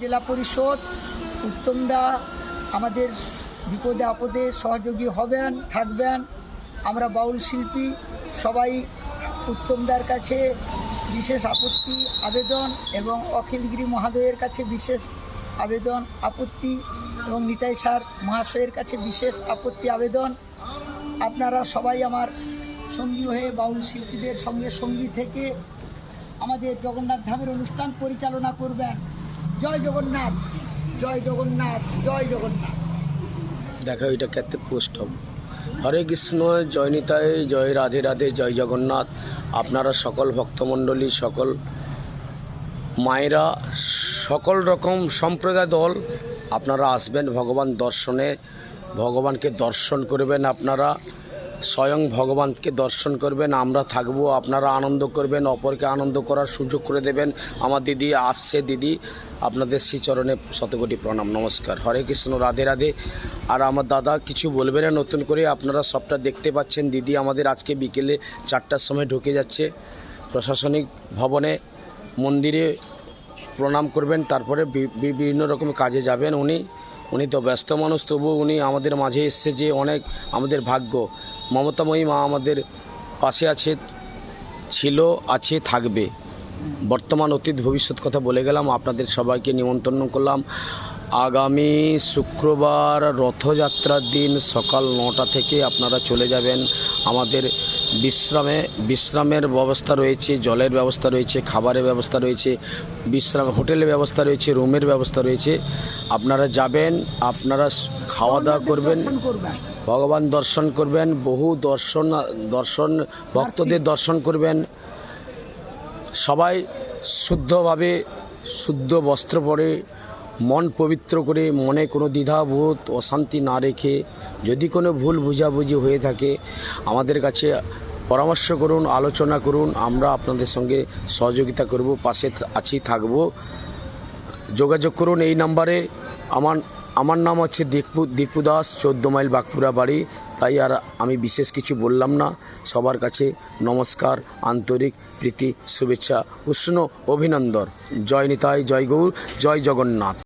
জেলা পরিষদ উত্তমদা আমাদের বিপদে আপদে সহযোগী হবেন, থাকবেন। আমরা বাউল শিল্পী সবাই উত্তমদার কাছে বিশেষ আপত্তি আবেদন এবং অখিলগিরি মহাদয়ের কাছে বিশেষ আবেদন আপত্তি এবং নিতাই স্যার মহাশয়ের কাছে বিশেষ আপত্তি আবেদন। আপনারা সবাই আমার সঙ্গী হয়ে বাউল শিল্পীদের সঙ্গে সঙ্গী থেকে আমাদের জগন্নাথ ধামের অনুষ্ঠান পরিচালনা করবেন। জয় জগন্নাথ, জয় জগন্নাথ, জয় জগন্নাথ। দেখো এটা কেতে পোস্ট হবে। হরে কৃষ্ণ, জয় নিতাই, জয় রাধে রাধে, জয় জগন্নাথ। আপনারা সকল ভক্তমণ্ডলী, সকল মায়েরা, সকল রকম সম্প্রদায় দল আপনারা আসবেন ভগবান দর্শনে, ভগবানকে দর্শন করবেন। আপনারা স্বয়ং ভগবানকে দর্শন করবেন, আমরা থাকবো, আপনারা আনন্দ করবেন, অপরকে আনন্দ করার সুযোগ করে দেবেন। আমার দিদি আসছে, দিদি আপনাদের শ্রীচরণে শতকোটি প্রণাম, নমস্কার, হরে কৃষ্ণ, রাধে রাধে। আর আমার দাদা কিছু বলবে না নতুন করে, আপনারা সবটা দেখতে পাচ্ছেন। দিদি আমাদের আজকে বিকেলে 4টার সময় ঢুকে যাচ্ছে প্রশাসনিক ভবনে, মন্দিরে প্রণাম করবেন, তারপরে বিভিন্ন রকম কাজে যাবেন। উনি তো ব্যস্ত মানুষ, তবু উনি আমাদের মাঝে এসছে, যে অনেক আমাদের ভাগ্য। মমতাময়ী মা আমাদের পাশে আছে, ছিল, আছে, থাকবে। বর্তমান, অতীত, ভবিষ্যৎ কথা বলে গেলাম। আপনাদের সবাইকে নিমন্ত্রণ করলাম আগামী শুক্রবার রথযাত্রার দিন সকাল 9টা থেকে আপনারা চলে যাবেন। আমাদের বিশ্রামের ব্যবস্থা রয়েছে, জলের ব্যবস্থা রয়েছে, খাবারের ব্যবস্থা রয়েছে, হোটেলের ব্যবস্থা রয়েছে, রুমের ব্যবস্থা রয়েছে। আপনারা যাবেন, আপনারা খাওয়া দাওয়া করবেন, ভগবান দর্শন করবেন, বহু দর্শন ভক্তদের দর্শন করবেন। সবাই শুদ্ধভাবে শুদ্ধ বস্ত্র পরে, মন পবিত্র করে, মনে কোনো দ্বিধাবোধ অশান্তি না রেখে, যদি কোনো ভুল বুঝাবুঝি হয়ে থাকে আমাদের কাছে পরামর্শ করুন, আলোচনা করুন, আমরা আপনাদের সঙ্গে সহযোগিতা করব, পাশে আছি, থাকব। যোগাযোগ করুন এই নাম্বারে। আমার নাম হচ্ছে দীপু দাস, 14 মাইল বাঁকপুরা বাড়ি। তাই আর আমি বিশেষ কিছু বললাম না। সবার কাছে নমস্কার, আন্তরিক প্রীতি, শুভেচ্ছা, উষ্ণ অভিনন্দন। জয় নিতাই, জয় গৌর, জয় জগন্নাথ।